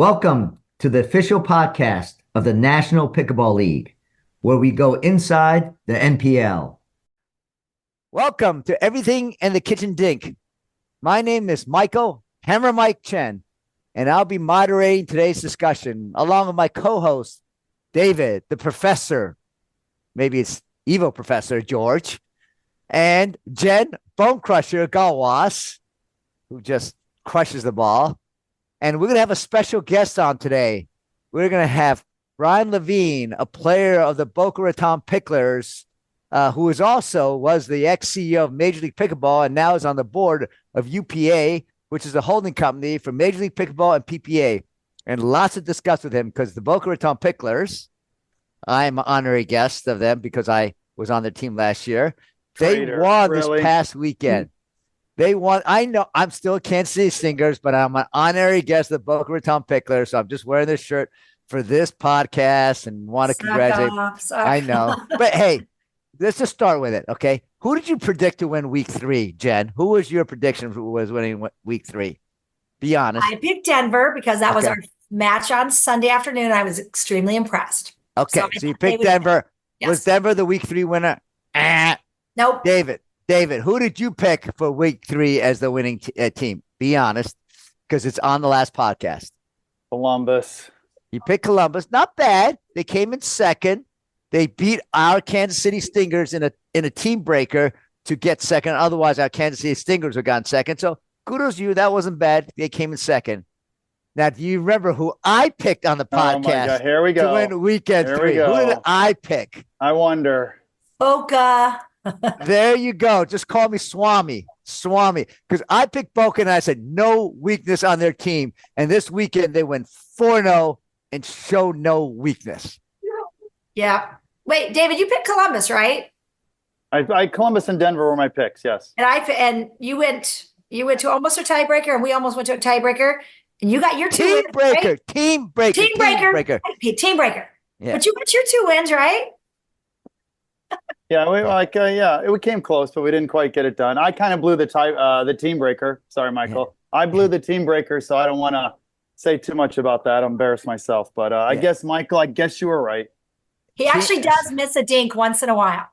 Welcome to the official podcast of the National Pickleball League, where we go inside the NPL. Welcome to Everything in the Kitchen Dink. My name is Michael Hammer Mike Chen, and I'll be moderating today's discussion along with my co-host, David, the professor, maybe it's evil professor George, and Jen, Bone Crusher Gallwas, who just crushes the ball. And we're going to have a special guest on today. We're going to have Brian Levine, a player of the Boca Raton Picklers, who was the ex-CEO of Major League Pickleball and now is on the board of UPA, which is a holding company for Major League Pickleball and PPA. And lots to discuss with him because the Boca Raton Picklers, I'm an honorary guest of them because I was on their team last year. They won this past weekend. They won. I know I'm still a Kansas City Stingers, but I'm an honorary guest of the Boca Raton Picklers. So I'm just wearing this shirt for this podcast and want to congratulate. I know. But hey, let's just start with it. Okay. Who did you predict to win week 3, Jen? Who was your prediction who was winning week 3? Be honest. I picked Denver because that was our match on Sunday afternoon. I was extremely impressed. Okay. So you picked Denver. Yes. Was Denver the week 3 winner? Nope. David, who did you pick for week 3 as the winning team? Be honest, because it's on the last podcast. Columbus. You picked Columbus. Not bad. They came in second. They beat our Kansas City Stingers in a team breaker to get second. Otherwise, our Kansas City Stingers would have gone second. So kudos to you. That wasn't bad. They came in second. Now, do you remember who I picked on the podcast? Oh my God. Here we go. To win weekend 3. Who did I pick? I wonder. Boca. There you go. Just call me Swami. Because I picked Boca and I said no weakness on their team. And this weekend they went 4-0 and showed no weakness. Yeah. Wait, David, you picked Columbus, right? I Columbus and Denver were my picks, yes. And you went to almost a tiebreaker, and we almost went to a tiebreaker. And you got your 2 wins, right? Team breaker. Team breaker. Yeah. But you got your 2 wins, right? Yeah, it came close, but we didn't quite get it done. I kind of blew the team breaker. Sorry, Michael. Yeah. I blew the team breaker, so I don't want to say too much about that. I'll embarrass myself. But I guess, Michael, you were right. He actually does miss a dink once in a while.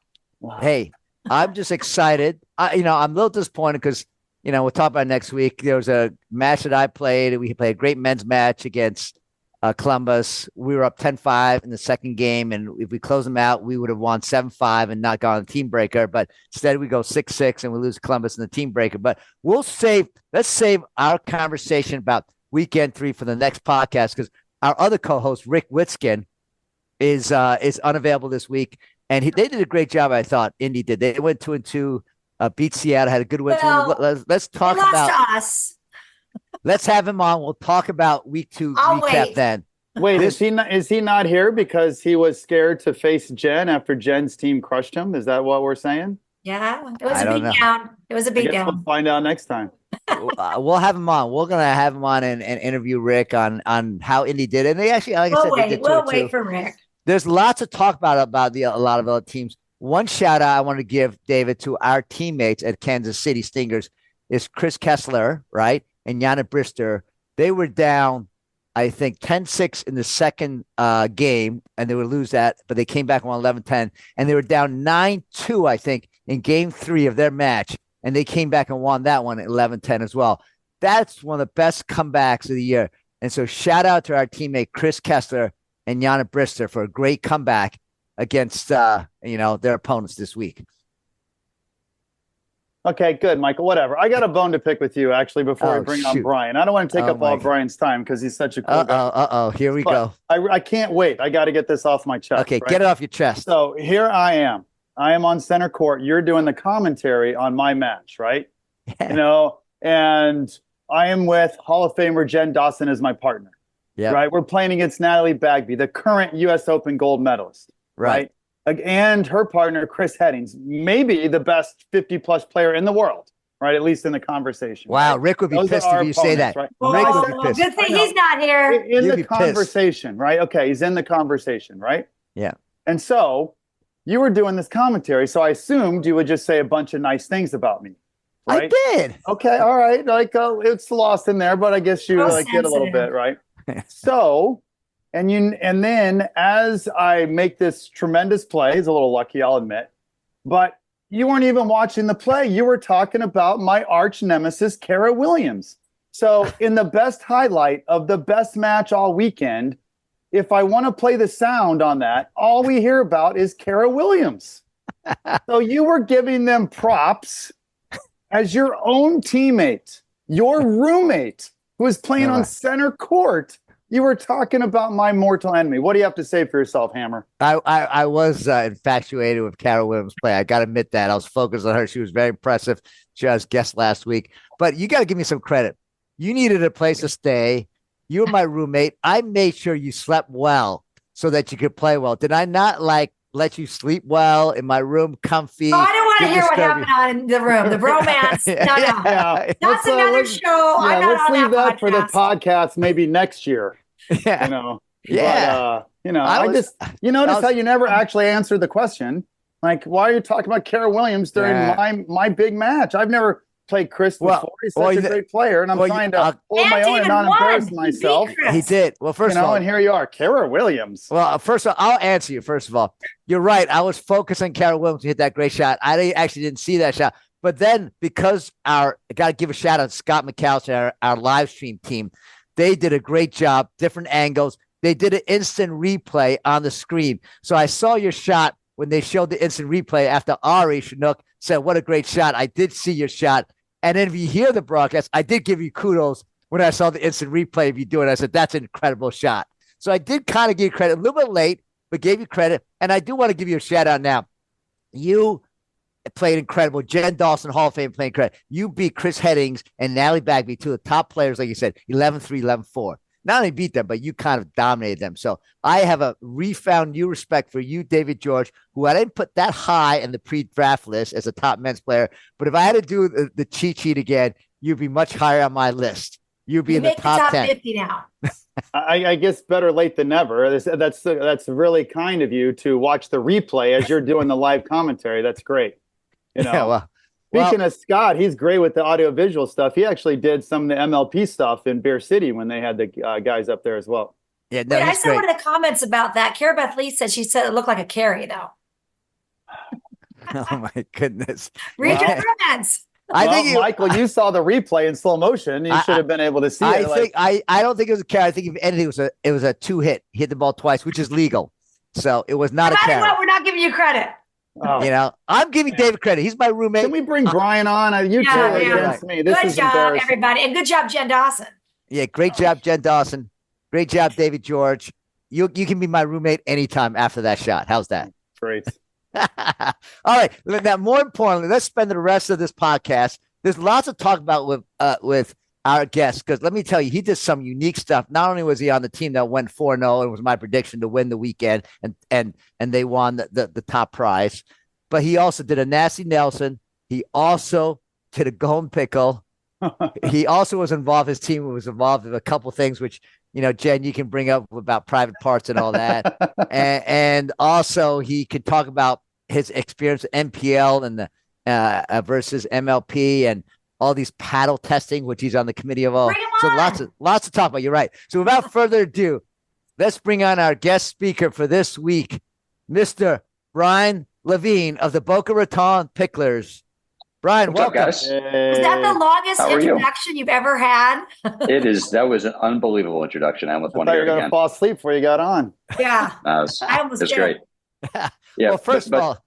Hey, I'm just excited. I'm a little disappointed because, we'll talk about next week. There was a match that I played. We played a great men's match against Columbus. We were up 10-5 in the second game, and if we close them out, we would have won 7-5 and not gone team breaker. But instead, we go 6-6 and we lose Columbus in the team breaker. But let's save our conversation about weekend 3 for the next podcast because our other co-host Rick Witsken is unavailable this week, and they did a great job. I thought Indy did. They went 2-2, beat Seattle, had a good win. Well, let's talk about us. Let's have him on. We'll talk about week 2 recap then. Wait, is he not here because he was scared to face Jen after Jen's team crushed him? Is that what we're saying? Yeah, it was a beatdown. It was a beatdown. We'll find out next time. We'll have him on. We're gonna have him on and interview Rick on how Indy did. And they actually, like I said, we'll wait for Rick. There's lots to talk about a lot of other teams. One shout out I want to give, David, to our teammates at Kansas City Stingers is Chris Kessler, right? And Yana Brister. They were down, I think, 10-6 in the second game, and they would lose that, but they came back and won 11-10. And they were down 9-2, I think, in game 3 of their match, and they came back and won that one at 11-10 as well. That's one of the best comebacks of the year. And so shout out to our teammate Chris Kessler and Yana Brister for a great comeback against their opponents this week. Okay, good, Michael. Whatever. I got a bone to pick with you, actually, before we bring on Brian. I don't want to take up all Brian's time because he's such a cool guy. Here we go. I can't wait. I got to get this off my chest. Okay, right? Get it off your chest. So here I am. I am on center court. You're doing the commentary on my match, right? Yeah. And I am with Hall of Famer Jen Dawson as my partner. Yeah. Right. We're playing against Natalie Bagby, the current U.S. Open gold medalist. Right. And her partner, Chris Headings, maybe the best 50-plus player in the world, right? At least in the conversation. Wow, right? Rick would be pissed if you say that. Right? Rick would be pissed. Good thing he's not here. In the conversation, right? Okay, he's in the conversation, right? Yeah. And so you were doing this commentary, so I assumed you would just say a bunch of nice things about me. Right? I did. Okay, all right. It's lost in there, but I guess you get a little bit, right? So, and then as I make this tremendous play, it's a little lucky, I'll admit, but you weren't even watching the play. You were talking about my arch nemesis, Kara Williams. So in the best highlight of the best match all weekend, if I want to play the sound on that, all we hear about is Kara Williams. So you were giving them props as your own teammate, your roommate who was playing on center court. You were talking about my mortal enemy. What do you have to say for yourself, Hammer? I was infatuated with Kara Williams' play. I got to admit that. I was focused on her. She was very impressive. She was guest last week. But you got to give me some credit. You needed a place to stay. You were my roommate. I made sure you slept well so that you could play well. Did I not let you sleep well in my room, comfy? Oh, I don't want to hear what happened on in the room. The bromance. No. Yeah. That's another show. Yeah, let's leave that for the podcast maybe next year. Yeah. You know. Yeah. But, you notice how you never actually answered the question. Like, why are you talking about Kara Williams during my big match? I've never played Chris before. He's such a great player, and I'm trying to hold my own and not embarrass myself. He did. Well, first of all, and here you are, Kara Williams. Well, first of all, I'll answer you. First of all, you're right. I was focused on Kara Williams to hit that great shot. I actually didn't see that shot. But then because I got to give a shout out to Scott McAllister, our live stream team. They did a great job, different angles. They did an instant replay on the screen. So I saw your shot when they showed the instant replay after Ari Chinook said, what a great shot. I did see your shot. And then if you hear the broadcast, I did give you kudos when I saw the instant replay of you doing it. I said, that's an incredible shot. So I did kind of give you credit, a little bit late, but gave you credit. And I do want to give you a shout out now. You played incredible. Jen Dawson, Hall of Fame, playing credit. You beat Chris Headings and Natalie Bagby, two of the top players, like you said, 11-3, 11-4. Not only beat them, but you kind of dominated them. So I have a refound new respect for you, David George, who I didn't put that high in the pre-draft list as a top men's player. But if I had to do the cheat sheet again, you'd be much higher on my list. You'd be in the top 10. 50 now. I guess better late than never. That's really kind of you to watch the replay as you're doing the live commentary. That's great. You know. Yeah, Speaking of Scott, he's great with the audiovisual stuff. He actually did some of the MLP stuff in Beer City when they had the guys up there as well. Yeah, no, I saw one of the comments about that. Kara Beth Lee said it looked like a carry, though. Oh, my goodness. Read your comments. Michael, you saw the replay in slow motion. You should have been able to see it. I don't think it was a carry. I think if anything, it was a two-hit. He hit the ball twice, which is legal. So it was not a carry. We're not giving you credit. Oh. You know, I'm giving David credit. He's my roommate. Can we bring Brian on? You two are against me. This is embarrassing. Everybody. And good job, Jen Dawson. Yeah, great job, Jen Dawson. Great job, David George. You can be my roommate anytime after that shot. How's that? Great. All right. Now, more importantly, let's spend the rest of this podcast. There's lots to talk about with our guest, because let me tell you, he did some unique stuff. Not only was he on the team that went 4-0, it was my prediction to win the weekend, and they won the top prize, but he also did a Nasty Nelson. He also did a Golden Pickle. He also was involved, his team was involved in a couple things, which, you know, Jen, you can bring up about private parts and all that. and also he could talk about his experience at NPL and the versus MLP and all these paddle testing, which he's on the committee of all. So lots to talk about. You're right. So without further ado, let's bring on our guest speaker for this week, Mr. Brian Levine of the Boca Raton Picklers. Brian, welcome. What's up, guys? Is that the longest introduction you've ever had? It is. That was an unbelievable introduction. I almost wanted to hear it again. You were going to fall asleep before you got on. Yeah. I almost did. Great. Yeah, well, first of all,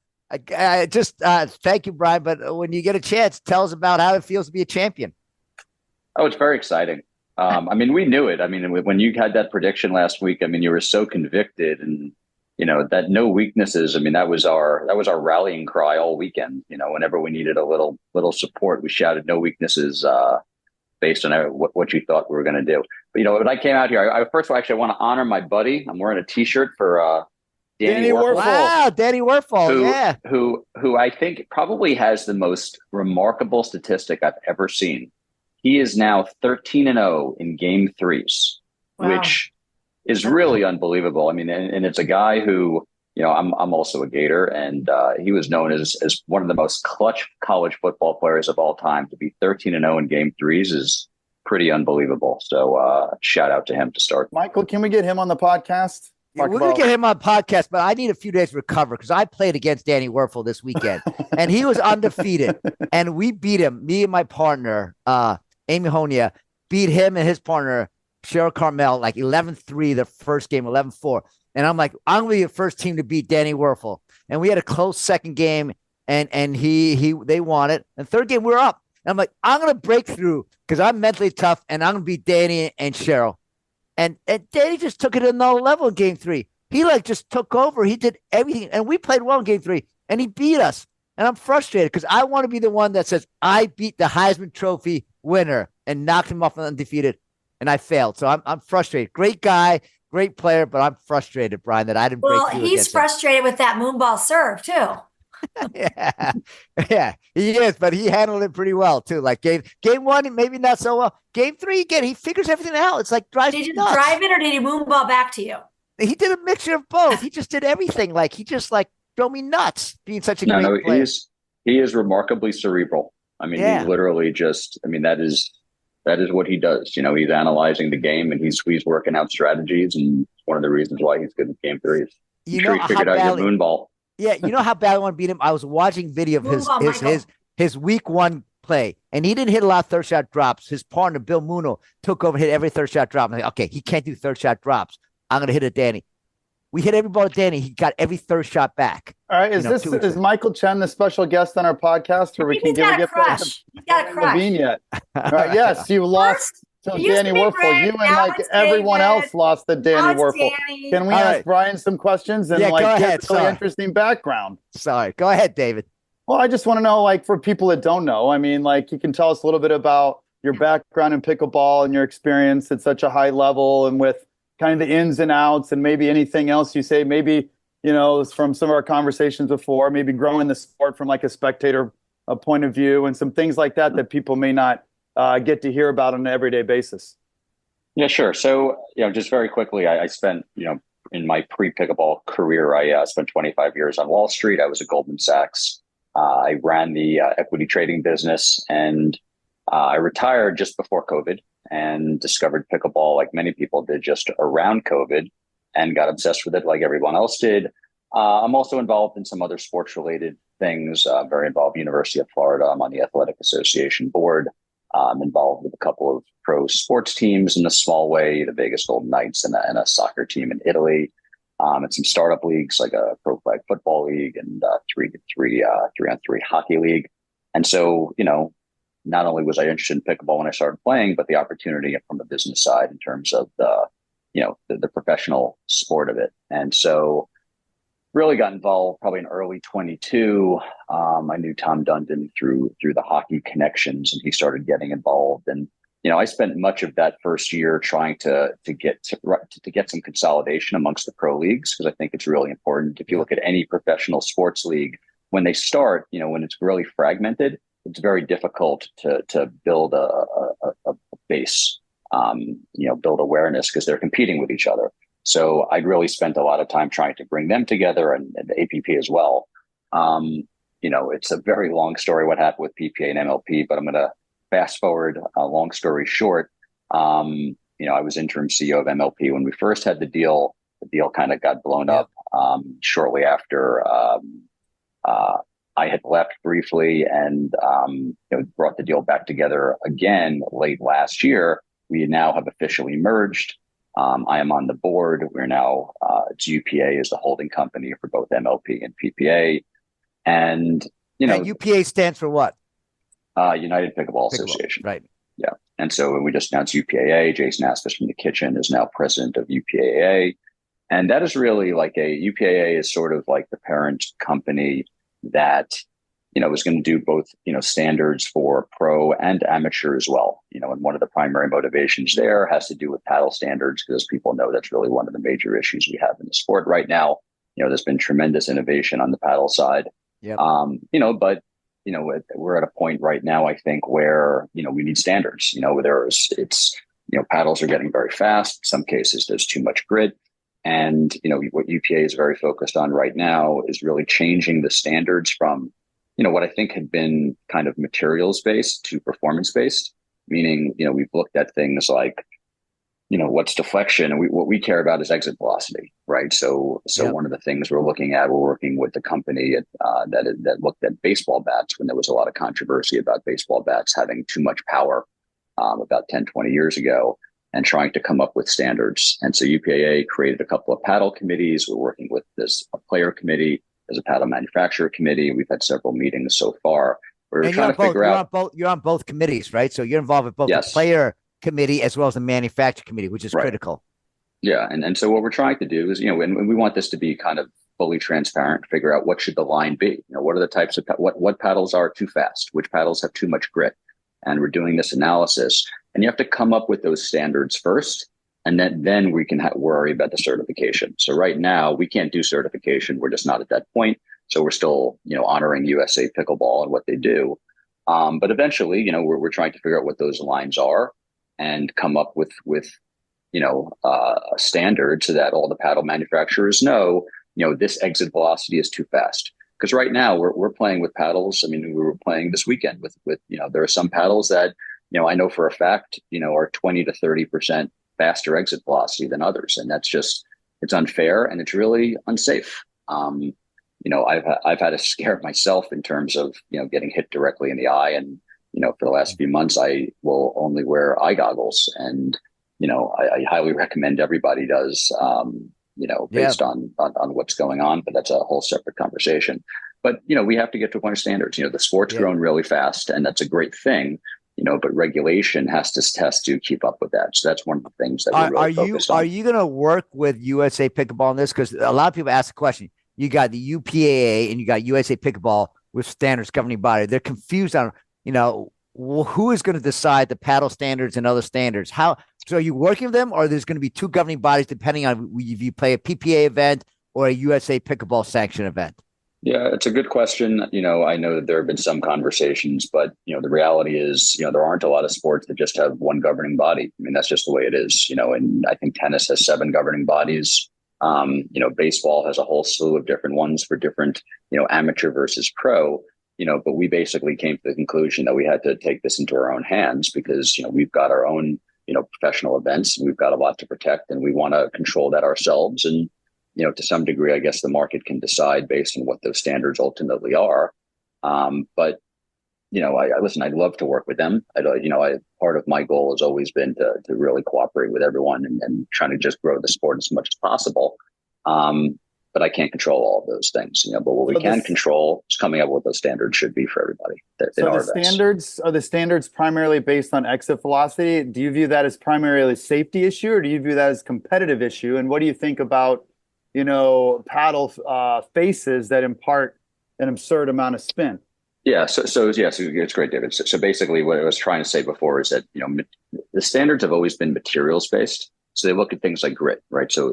I just thank you, Brian. But when you get a chance, tell us about how it feels to be a champion. Oh, it's very exciting. I mean, we knew it. I mean, when you had that prediction last week, I mean, you were so convicted, and you know that no weaknesses. I mean, that was our rallying cry all weekend. You know, whenever we needed a little support, we shouted "no weaknesses" based on what you thought we were going to do. But you know, when I came out here, first of all, actually, I want to honor my buddy. I'm wearing a T-shirt for. Danny Werfel. Wow, Danny Werfel, who I think probably has the most remarkable statistic I've ever seen. He is now 13-0 in game threes, which is really unbelievable. I mean, and it's a guy who, you know, I'm also a Gator, and he was known as one of the most clutch college football players of all time. To be 13-0 in game threes is pretty unbelievable. So shout out to him to start. Michael, can we get him on the podcast? We're going to get him on podcast, but I need a few days to recover because I played against Danny Werfel this weekend, and he was undefeated, and we beat him. Me and my partner, Amy Honia, beat him and his partner, Cheryl Carmel, like 11-3 the first game, 11-4. And I'm like, I'm going to be the first team to beat Danny Werfel. And we had a close second game, and they won it. And third game, we were up. And I'm like, I'm going to break through because I'm mentally tough, and I'm going to beat Danny and Cheryl. And Danny just took it to another level in game 3. He just took over. He did everything. And we played well in game 3. And he beat us. And I'm frustrated because I want to be the one that says, I beat the Heisman Trophy winner and knocked him off undefeated. And I failed. So I'm frustrated. Great guy, great player, but I'm frustrated, Brian, that I didn't break through. Well, he's frustrated with that moonball serve, too. yeah, he is, but he handled it pretty well too. Like game 1, maybe not so well. Game 3, again, he figures everything out. It's like drives Did you nuts. drive it or did he moonball back to you? He did a mixture of both. He just did everything. Like he just drove me nuts being such a great player. He is remarkably cerebral. I mean, he literally that is what he does. You know, he's analyzing the game and he's working out strategies, and one of the reasons why he's good in game 3 is he figured out your moonball. Yeah, you know how bad I want to beat him? I was watching video of his week 1 play, and he didn't hit a lot of third shot drops. His partner, Bill Muno, took over and hit every third shot drop. I'm like, okay, he can't do third shot drops. I'm going to hit it, Danny. We hit every ball at Danny. He got every third shot back. All right, is Michael Chen the special guest on our podcast, or we can give a crush? He's got a crush. Levine yet? Yes, you lost to Danny Werfel. You and everyone else lost to Danny Werfel. Can we ask Brian some questions and go ahead. Really interesting background? Sorry, go ahead, David. Well, I just want to know, for people that don't know, I mean, you can tell us a little bit about your background in pickleball and your experience at such a high level, and with kind of the ins and outs, and maybe anything else you say, maybe, from some of our conversations before, maybe growing the sport from a spectator point of view, and some things like that people may not get to hear about on an everyday basis. Yeah, sure. So, just very quickly, I spent, in my pre-pickleball career, I spent 25 years on Wall Street. I was at Goldman Sachs. I ran the equity trading business, and I retired just before COVID and discovered pickleball like many people did just around COVID, and got obsessed with it like everyone else did. I'm also involved in some other sports-related things, very involved University of Florida. I'm on the Athletic Association board. I'm involved with a couple of pro sports teams in a small way, the Vegas Golden Knights and a soccer team in Italy, and some startup leagues like a pro flag football league and 3-on-3 hockey league. And so, not only was I interested in pickleball when I started playing, but the opportunity from the business side in terms of the professional sport of it. And so really got involved probably in early 22. I knew Tom Dundon through the hockey connections, and he started getting involved. And, I spent much of that first year trying to get some consolidation amongst the pro leagues, because I think it's really important. If you look at any professional sports league, when they start, when it's really fragmented, it's very difficult to build a base, build awareness, because they're competing with each other. So I'd really spent a lot of time trying to bring them together, and the APP as well. It's a very long story what happened with PPA and MLP, but I'm going to fast forward a long story short. I was interim CEO of MLP when we first had the deal. The deal kind of got blown up shortly after I had left briefly, and brought the deal back together again late last year. We now have officially merged. I am on the board. We're now it's UPA is the holding company for both MLP and PPA, and UPA stands for what? United Pickleball Association. Right. Yeah. And so we just announced UPAA. Jason Aspis from the kitchen is now president of UPAA, and that is really UPAA is sort of like the parent company that is going to do both standards for pro and amateur as well. And one of the primary motivations there has to do with paddle standards, because people know that's really one of the major issues we have in the sport right now. There's been tremendous innovation on the paddle side. Yep. But we're at a point right now, I think, where we need standards. Paddles are getting very fast. In some cases, there's too much grit. And, what UPA is very focused on right now is really changing the standards from, what I think had been kind of materials based to performance based. meaning, we've looked at things like, what's deflection, and what we care about is exit velocity, right? So one of the things we're looking at, we're working with the company that looked at baseball bats when there was a lot of controversy about baseball bats having too much power about 10, 20 years ago, and trying to come up with standards. And so UPAA created a couple of paddle committees. We're working with a player committee, there's a paddle manufacturer committee. We've had several meetings so far. We're trying to figure out. You're on both committees, right? So you're involved with both the player committee as well as the manufacturer committee, which is critical. Yeah. And so what we're trying to do is, and we want this to be kind of fully transparent, figure out what should the line be. What are the types of, what paddles are too fast? Which paddles have too much grit? And we're doing this analysis, and you have to come up with those standards first. And then we can worry about the certification. So right now we can't do certification. We're just not at that point. So we're still, honoring USA Pickleball and what they do. But eventually, we're trying to figure out what those lines are and come up with a standard so that all the paddle manufacturers know, this exit velocity is too fast. Because right now we're playing with paddles. I mean, we were playing this weekend with there are some paddles that, I know for a fact, are 20 to 30% faster exit velocity than others. And that's just, it's unfair and it's really unsafe. I've had a scare myself in terms of, getting hit directly in the eye. And, for the last few months, I will only wear eye goggles. And, I highly recommend everybody does, based on what's going on, but that's a whole separate conversation. But, we have to get to a point of standards. The sport's grown really fast, and that's a great thing, but regulation has to keep up with that. So that's one of the things that we're really focused on. Are you going to work with USA Pickleball on this? Because a lot of people ask the question. You got the UPAA and you got USA Pickleball with standards governing body. They're confused on, who is going to decide the paddle standards and other standards? So are you working with them, or there's going to be two governing bodies depending on if you play a PPA event or a USA Pickleball sanction event? Yeah, it's a good question. I know that there have been some conversations, but, the reality is, there aren't a lot of sports that just have one governing body. I mean, that's just the way it is, and I think tennis has 7 governing bodies. Baseball has a whole slew of different ones for different, amateur versus pro, but we basically came to the conclusion that we had to take this into our own hands because, we've got our own, professional events, and we've got a lot to protect, and we want to control that ourselves. And, to some degree, I guess the market can decide based on what those standards ultimately are. But, I'd love to work with them. Part of my goal has always been to really cooperate with everyone and trying to just grow the sport as much as possible. But I can't control all of those things, but what we can control is coming up with what those standards should be for everybody. Are the standards primarily based on exit velocity? Do you view that as primarily a safety issue, or do you view that as a competitive issue? And what do you think about, paddle faces that impart an absurd amount of spin? Yeah. So it's great, David. So basically what I was trying to say before is that, the standards have always been materials based. So they look at things like grit, right? So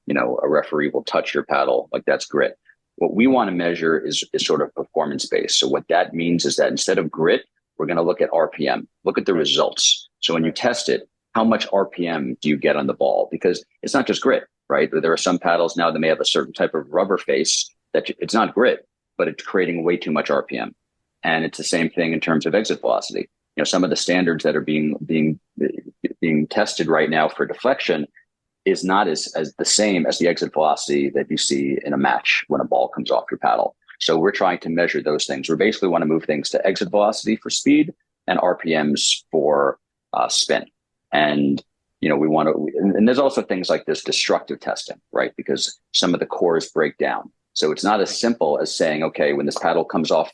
a referee will touch your paddle, like that's grit. What we want to measure is sort of performance based. So what that means is that instead of grit, we're going to look at RPM, look at the results. So when you test it, how much RPM do you get on the ball? Because it's not just grit, right? There are some paddles now that may have a certain type of rubber face that it's not grit, but it's creating way too much RPM. And it's the same thing in terms of exit velocity. Some of the standards that are being tested right now for deflection is not as the same as the exit velocity that you see in a match when a ball comes off your paddle. So we're trying to measure those things. We basically want to move things to exit velocity for speed and RPMs for spin. And we want to, and there's also things like this destructive testing, right? Because some of the cores break down. So it's not as simple as saying, okay, when this paddle comes off,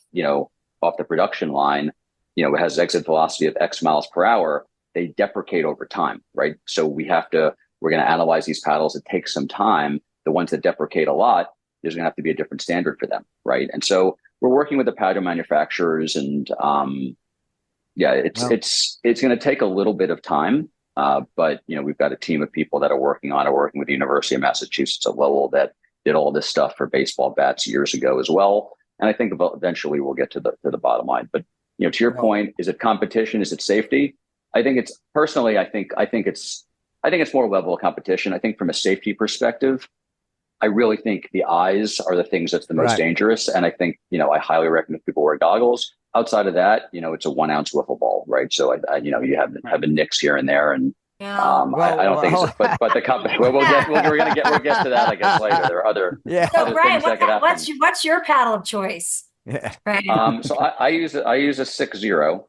off the production line, it has exit velocity of X miles per hour. They deprecate over time, right? So we're going to analyze these paddles. It takes some time. The ones that deprecate a lot, there's going to have to be a different standard for them, right? And so we're working with the paddle manufacturers, and it's going to take a little bit of time. But we've got a team of people that are working on it, working with the University of Massachusetts at Lowell that did all this stuff for baseball bats years ago as well. And I think eventually we'll get to the bottom line. But to your point, is it competition? Is it safety? I think it's personally. I think it's more level of competition. I think from a safety perspective, I really think the eyes are the things that's the most dangerous. And I think I highly recommend people wear goggles. outside of that, it's a 1 ounce wiffle ball, right? So you have a nicks here and there, and I don't think it's, but the cup. We'll get to that, I guess, later. There are other So Brian, things that could happen. what's your paddle of choice? Yeah. Right. So I use a 6-0.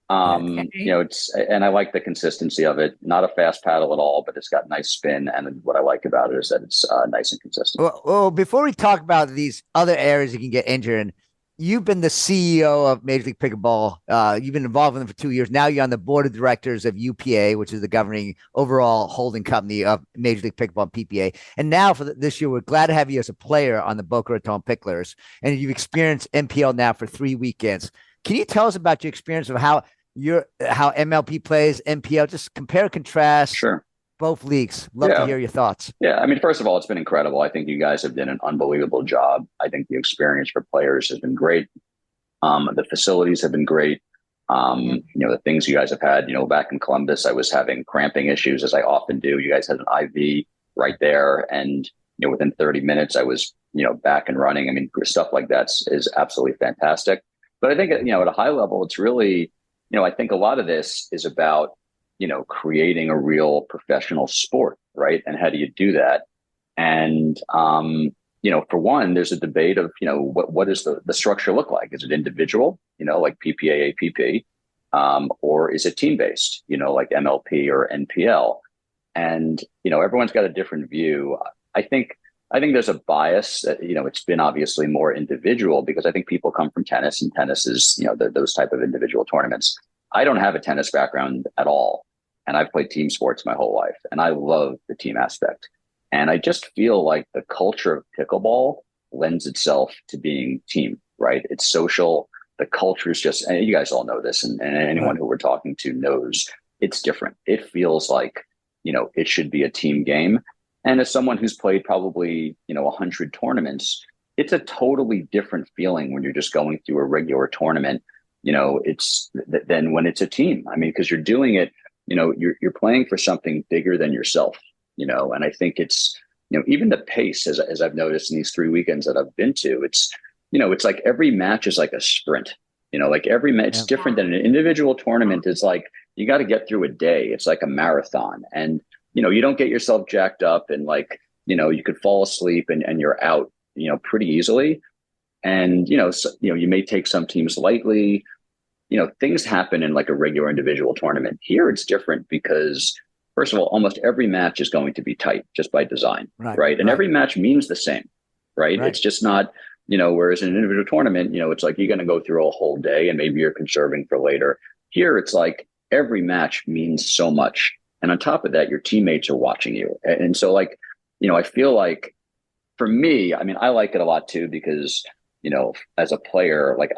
And I like the consistency of it. Not a fast paddle at all, but it's got nice spin. And what I like about it is that it's nice and consistent. Well, before we talk about these other areas you can get injured in, you've been the CEO of Major League Pickleball. You've been involved with them for 2 years. Now you're on the board of directors of UPA, which is the governing overall holding company of Major League Pickleball and PPA. And now for this year, we're glad to have you as a player on the Boca Raton Picklers. And you've experienced NPL now for 3 weekends. Can you tell us about your experience of how MLP plays, NPL? Just compare and contrast. Sure. Both leagues. Love to hear your thoughts. Yeah. I mean, first of all, it's been incredible. I think you guys have done an unbelievable job. I think the experience for players has been great. The facilities have been great. The things you guys have had, back in Columbus, I was having cramping issues, as I often do. You guys had an IV right there. And, within 30 minutes, I was, back and running. I mean, stuff like that is absolutely fantastic. But I think, at a high level, it's really, I think a lot of this is about, creating a real professional sport, right? And how do you do that? And, for one, there's a debate of, what does the structure look like? Is it individual, like PPA, APP, or is it team-based, like MLP or NPL? And, everyone's got a different view. I think there's a bias that, it's been obviously more individual because I think people come from tennis, and tennis is, those type of individual tournaments. I don't have a tennis background at all. And I've played team sports my whole life, and I love the team aspect. And I just feel like the culture of pickleball lends itself to being team, right? It's social. The culture is just, and you guys all know this, and anyone who we're talking to knows it's different. It feels like, it should be a team game. And as someone who's played probably, 100 tournaments, it's a totally different feeling when you're just going through a regular tournament. It's than when it's a team. I mean, because you're doing it, you're playing for something bigger than yourself, and I think it's, even the pace, as I've noticed in these 3 weekends that I've been to, it's, it's like every match is like a sprint, like every match, it's different than an individual tournament. It's like, you got to get through a day. It's like a marathon, and, you don't get yourself jacked up and like, you could fall asleep and you're out, pretty easily. And, you may take some teams lightly. Things happen in like a regular individual tournament. Here it's different because, first of all, almost every match is going to be tight just by design, right? And every match means the same, right? It's just not, whereas in an individual tournament, it's like you're going to go through a whole day and maybe you're conserving for later. Here it's like every match means so much. And on top of that, your teammates are watching you. And so like, I feel like for me, I mean, I like it a lot too, because as a player, like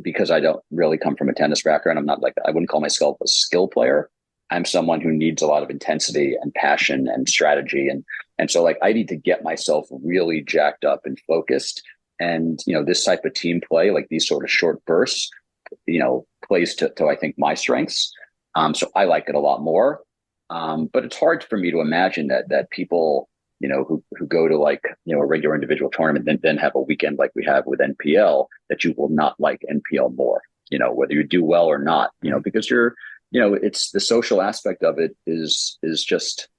because I don't really come from a tennis background, I'm not like, I wouldn't call myself a skill player. I'm someone who needs a lot of intensity and passion and strategy. And so like, I need to get myself really jacked up and focused. And, this type of team play, like these sort of short bursts, plays to I think my strengths. So I like it a lot more. But it's hard for me to imagine that people, who go to like, a regular individual tournament, then have a weekend like we have with NPL, that you will not like NPL more, whether you do well or not, because you're, it's the social aspect of it is just,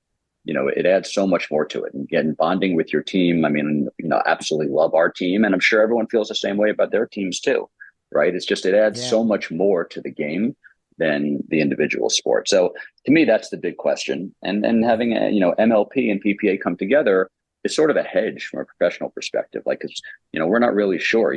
it adds so much more to it. And again, bonding with your team. I mean, absolutely love our team. And I'm sure everyone feels the same way about their teams too, right? It's just, it adds so much more to the game than the individual sport. So to me, that's the big question. And having MLP and PPA come together is sort of a hedge from a professional perspective. Like, cause we're not really sure,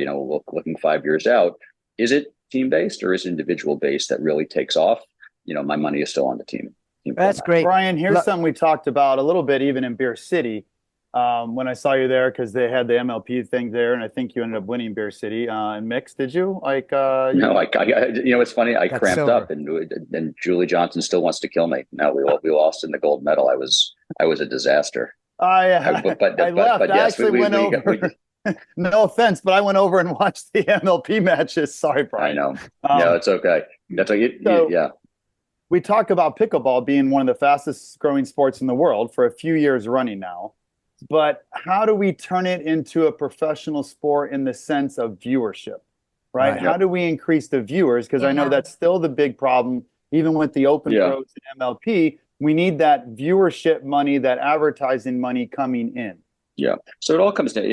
looking 5 years out, is it team based or is it individual based that really takes off? My money is still on the team. That's great. Brian, here's something we talked about a little bit, even in Beer City, when I saw you there, because they had the MLP thing there, and I think you ended up winning Beer City in mixed. Did you? Like, no, it's funny. I cramped up, and Julie Johnson still wants to kill me. No, we lost in the gold medal. I was a disaster. I left. I actually went over. No offense, but I went over and watched the MLP matches. Sorry, Brian. I know. No, it's okay. That's like yeah. We talk about pickleball being one of the fastest growing sports in the world for a few years running now. But how do we turn it into a professional sport in the sense of viewership, right? Right. How do we increase the viewers? Because I know Yeah. that's still the big problem, even with the Open Pros and MLP. We need that viewership money, that advertising money coming in. Yeah. So it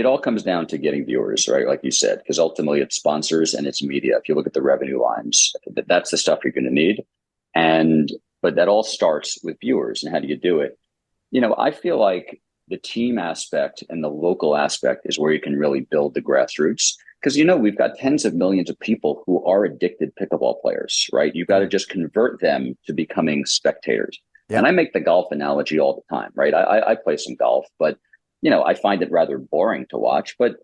all comes down to getting viewers, right? Like you said, because ultimately it's sponsors and it's media. If you look at the revenue lines, that's the stuff you're going to need. But that all starts with viewers. And how do you do it? I feel like the team aspect and the local aspect is where you can really build the grassroots. Because, we've got tens of millions of people who are addicted pickleball players, right? You've got to just convert them to becoming spectators. Yep. And I make the golf analogy all the time, right? I play some golf, but I find it rather boring to watch, but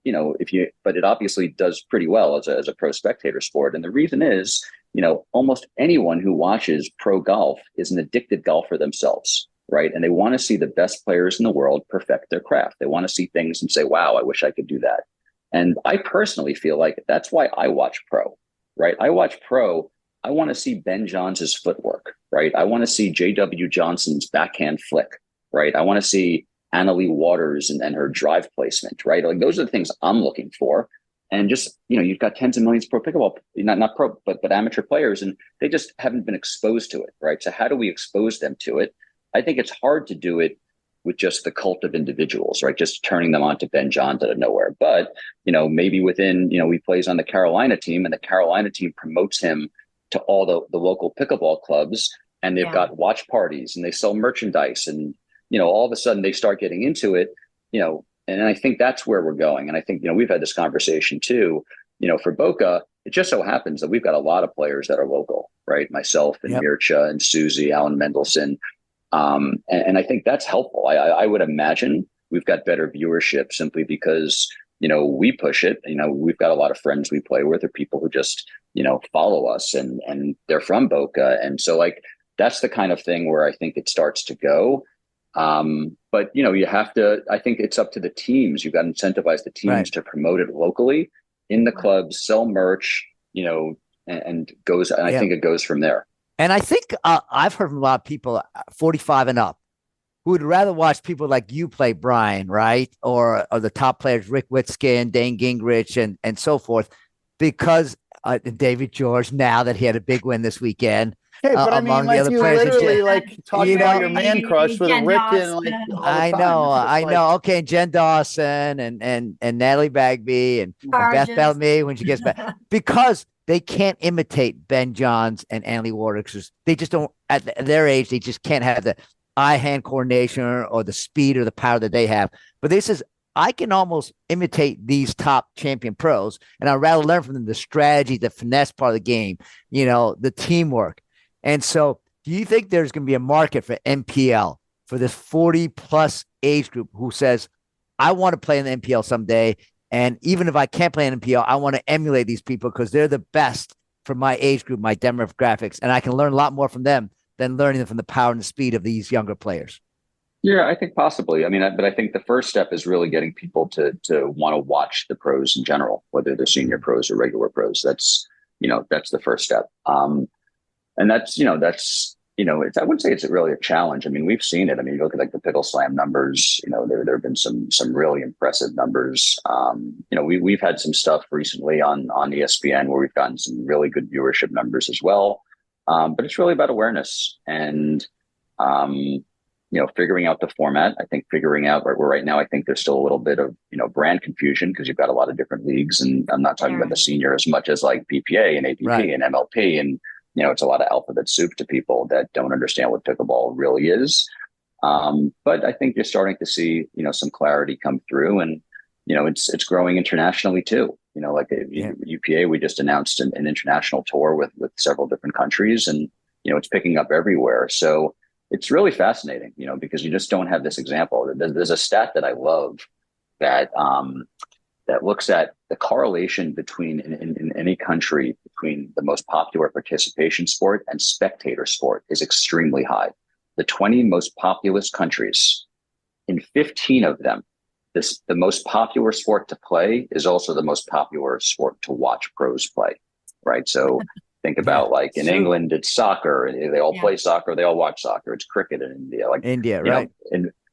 but it obviously does pretty well as a pro spectator sport. And the reason is, almost anyone who watches pro golf is an addicted golfer themselves, right? And they want to see the best players in the world perfect their craft. They want to see things and say, wow, I wish I could do that. And I personally feel like that's why I watch pro, right? I watch pro. I want to see Ben Johns' footwork, right? I want to see J.W. Johnson's backhand flick, right? I want to see Annalie Waters and her drive placement, right? Like those are the things I'm looking for. And just, you've got tens of millions of pro pickleball, not pro, but amateur players, and they just haven't been exposed to it, right? So how do we expose them to it? I think it's hard to do it with just the cult of individuals, right? Just turning them on to Ben Johns out of nowhere. But, maybe within, he plays on the Carolina team and the Carolina team promotes him to all the local pickleball clubs, and they've got watch parties and they sell merchandise, and all of a sudden they start getting into it, and I think that's where we're going. And I think, we've had this conversation too, for Boca, it just so happens that we've got a lot of players that are local, right? Myself and Mircha and Susie, Alan Mendelson. And I think that's helpful. I would imagine we've got better viewership simply because, we push it. We've got a lot of friends we play with or people who just, follow us and they're from Boca. And so like, that's the kind of thing where I think it starts to go. But you have to, I think it's up to the teams. You've got to incentivize the teams to promote it locally in the clubs, sell merch, and goes, and I think it goes from there. And I think I've heard from a lot of people 45 and up who would rather watch people like you play, Brian, right? Or the top players, Rick Witsken, Dane Gingrich, and so forth, because David George, now that he had a big win this weekend. Hey, but I mean, like you literally like talking about your man crush with Jen Rick Dawson. and like. I know. Okay, Jen Dawson and Natalie Bagby and Beth Bellamy when she gets back, because they can't imitate Ben Johns and Annalie Waters. They just don't, at their age, they just can't have the eye-hand coordination or the speed or the power that they have. But this is, I can almost imitate these top champion pros, and I'd rather learn from them the strategy, the finesse part of the game, the teamwork. And so do you think there's going to be a market for NPL for this 40-plus age group who says, I want to play in the NPL someday, and even if I can't play in NPL, I want to emulate these people because they're the best for my age group, my demographics, and I can learn a lot more from them than learning them from the power and the speed of these younger players? Yeah, I think possibly. I mean, but I think the first step is really getting people to want to watch the pros in general, whether they're senior pros or regular pros. That's the first step. And that's it's, I wouldn't say it's really a challenge. I mean, we've seen it. I mean, you look at like the Pickle Slam numbers, there have been some really impressive numbers. We've had some stuff recently on ESPN where we've gotten some really good viewership numbers as well. But it's really about awareness and, figuring out the format. I think figuring out where right now, I think there's still a little bit of, brand confusion because you've got a lot of different leagues, and I'm not talking about the senior as much as like BPA and APP and MLP. And, it's a lot of alphabet soup to people that don't understand what pickleball really is. But I think you're starting to see, some clarity come through, and, it's growing internationally too. UPA, we just announced an international tour with several different countries, and, it's picking up everywhere. So it's really fascinating, because you just don't have this example. There's a stat that I love that looks at the correlation between in any country between the most popular participation sport and spectator sport is extremely high. The 20 most populous countries, in 15 of them, the most popular sport to play is also the most popular sport to watch pros play, right? So think about like in England, it's soccer. They all play soccer. They all watch soccer. It's cricket in India. Like India, right?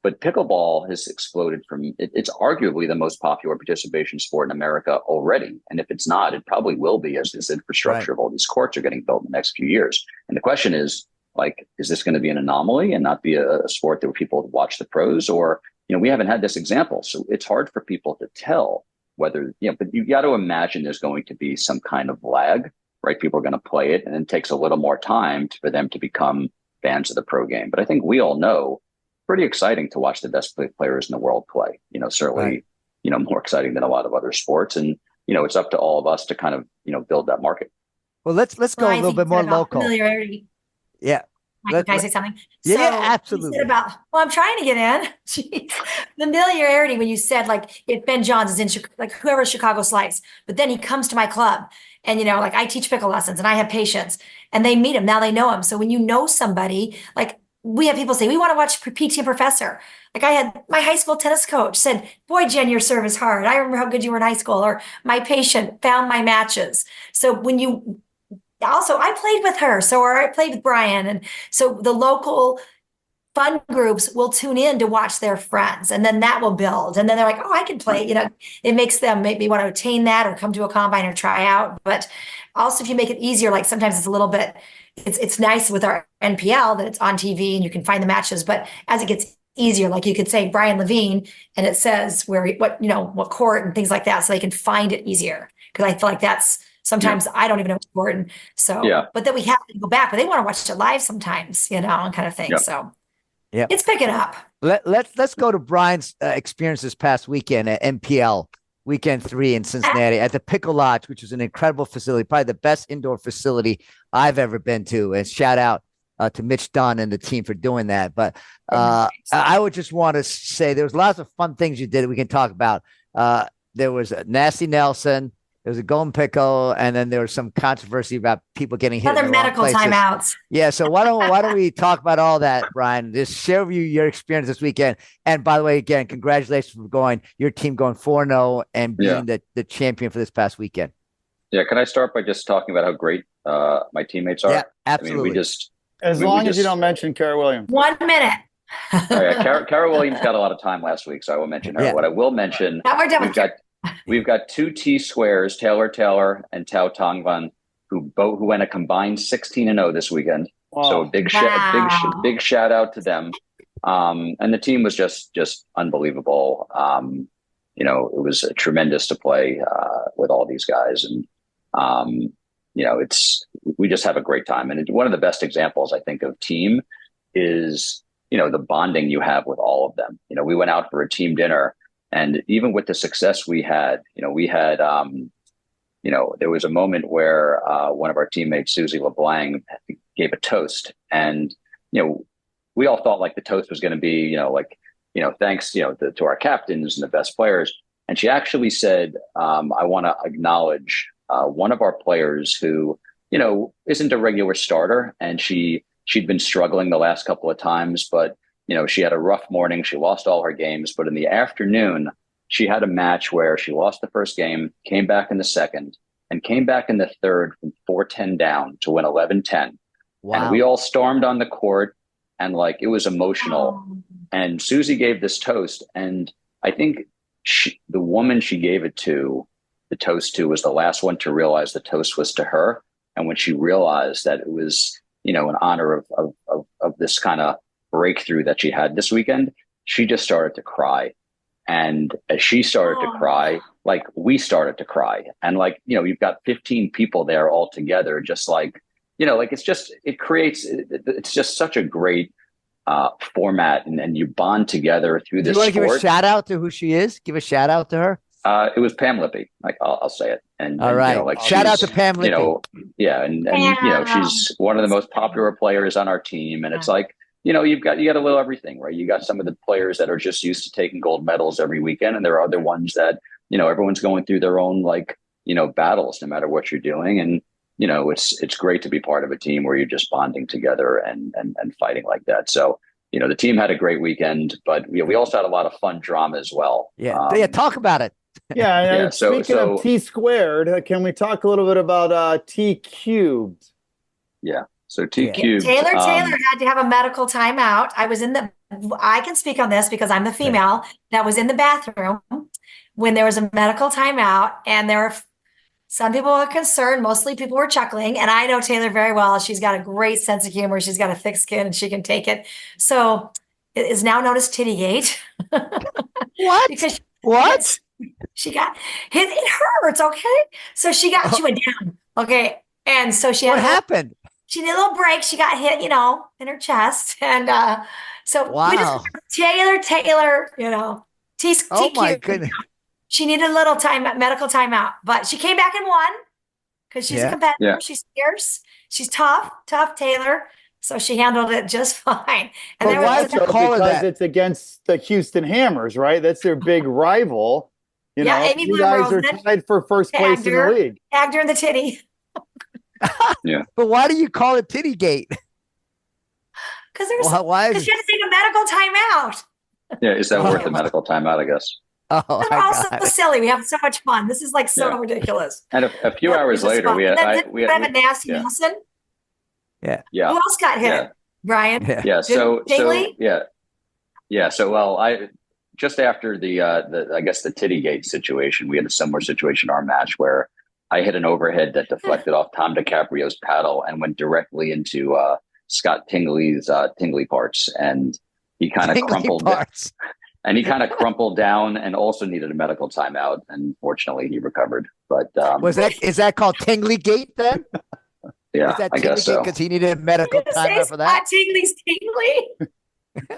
But pickleball has exploded it's arguably the most popular participation sport in America already. And if it's not, it probably will be as this infrastructure of all these courts are getting built in the next few years. And the question is, is this going to be an anomaly and not be a sport that people watch the pros? Or, we haven't had this example. So it's hard for people to tell whether, but you got to imagine there's going to be some kind of lag, right? People are going to play it, and it takes a little more time for them to become fans of the pro game. But I think we all know, pretty exciting to watch the best players in the world play, certainly, more exciting than a lot of other sports. And, it's up to all of us to kind of, build that market. Well, let's go a little bit more local. Familiarity. Yeah. Can I say something? Yeah, absolutely. I'm trying to get in. Jeez. Familiarity, when you said, if Ben Johns is in, whoever Chicago Slice, but then he comes to my club and, I teach pickle lessons and I have patients and they meet him. Now they know him. So when you know somebody, we have people say, we want to watch PT and Professor. I had my high school tennis coach said, boy, Jen, your serve is hard. I remember how good you were in high school. Or my patient found my matches. So when you also, I played with her. Or I played with Brian. And so the local fun groups will tune in to watch their friends. And then that will build. And then they're like, oh, I can play. It makes them maybe want to attain that or come to a combine or try out. But also if you make it easier, sometimes it's a little bit, it's nice with our NPL that it's on TV and you can find the matches. But as it gets easier, you could say Brian Levine and it says what court and things like that. So they can find it easier. Because I feel like that's, sometimes I don't even know what's important. So, but then we have to go back, but they want to watch it live sometimes, and kind of thing. So it's picking up. Let's go to Brian's experience this past weekend at NPL weekend 3 in Cincinnati at the Pickle Lodge, which was an incredible facility, probably the best indoor facility I've ever been to. And shout out to Mitch Dunn and the team for doing that. But I would just want to say there was lots of fun things you did that we can talk about. There was a Nasty Nelson. There was a golden pickle, and then there was some controversy about people getting hit. Other medical timeouts. Yeah, so why don't we talk about all that, Brian? Just share with you your experience this weekend. And by the way, again, congratulations for your team going 4-0 and being the champion for this past weekend. Yeah, can I start by just talking about how great my teammates are? Yeah, absolutely. As long as you don't mention Kara Williams. 1 minute. Oh, yeah, Kara Williams got a lot of time last week, so I will mention her. Yeah. What I will mention, now we're done with we've got 2 T squares, Taylor and Tao Tongvan, who went a combined 16-0 this weekend. Wow. So big shout out to them. And the team was just unbelievable. It was tremendous to play with all these guys, and we just have a great time. And one of the best examples I think of team is the bonding you have with all of them. We went out for a team dinner. And even with the success we had, there was a moment where one of our teammates, Susie LeBlanc, gave a toast. And, we all thought the toast was going to be, thanks, to our captains and the best players. And she actually said, I want to acknowledge one of our players who, isn't a regular starter. And she'd been struggling the last couple of times, but she had a rough morning. She lost all her games, but in the afternoon, she had a match where she lost the first game, came back in the second, and came back in the third from 4-10 down to win 11-10. Wow. And we all stormed on the court, and it was emotional. Oh. And Susie gave this toast, and I think the woman she gave it to, the toast to, was the last one to realize the toast was to her. And when she realized that it was, in honor of this kind of breakthrough that she had this weekend, she just started to cry. And as she started to cry, we started to cry. And you've got 15 people there all together, just it's just such a great format, and you bond together through this. Do you want to give a shout out to who she is? Give a shout out to her. It was Pam Lippy. I'll say it. And all right, shout out to Pam Lippy. And she's one of the most popular players on our team, and it's you got a little everything, right? You got some of the players that are just used to taking gold medals every weekend, and there are other ones that everyone's going through their own battles, no matter what you're doing. And it's great to be part of a team where you're just bonding together and fighting like that. So the team had a great weekend, but we also had a lot of fun drama as well. Talk about it. Speaking of T squared, can we talk a little bit about T cubed? Yeah. So T cubed. Taylor had to have a medical timeout. I can speak on this because I'm the female that was in the bathroom when there was a medical timeout, and there were some people were concerned. Mostly people were chuckling, and I know Taylor very well. She's got a great sense of humor. She's got a thick skin, and she can take it. So it is now known as Tittygate. What? Because What? she got hit. It hurts. Okay. So she went down. Okay. And so What happened? She did a little break. She got hit, in her chest. And so Wow. we just Taylor, Oh my goodness. She needed a little medical timeout, but she came back and won because she's a competitor. Yeah. She's fierce. She's tough Taylor. So she handled it just fine. And But why did you call her that? It's against the Houston Hammers, right? That's their big rival. You guys are tied for first place in the league. Tagged her in the titty. Yeah. But why do you call it Tittygate? Because why she had to take a medical timeout. Yeah. Is that worth a medical timeout, I guess? Oh, We're all so silly. We have so much fun. This is like so ridiculous. And a few hours later, we had a nasty Nelson. Yeah. Who else got hit? Yeah. Brian. Yeah. So Tingley? Yeah. So I just after the I guess the Tittygate situation, we had a similar situation in our match where I hit an overhead that deflected off Tom DiCaprio's paddle and went directly into Scott Tingley's Tingley parts, and he kind of crumpled. And he kind of crumpled down and also needed a medical timeout. And fortunately, he recovered. But is that called Tingley Gate then? Yeah, I guess so. Because he needed a medical timeout for that. Tingley's Tingley.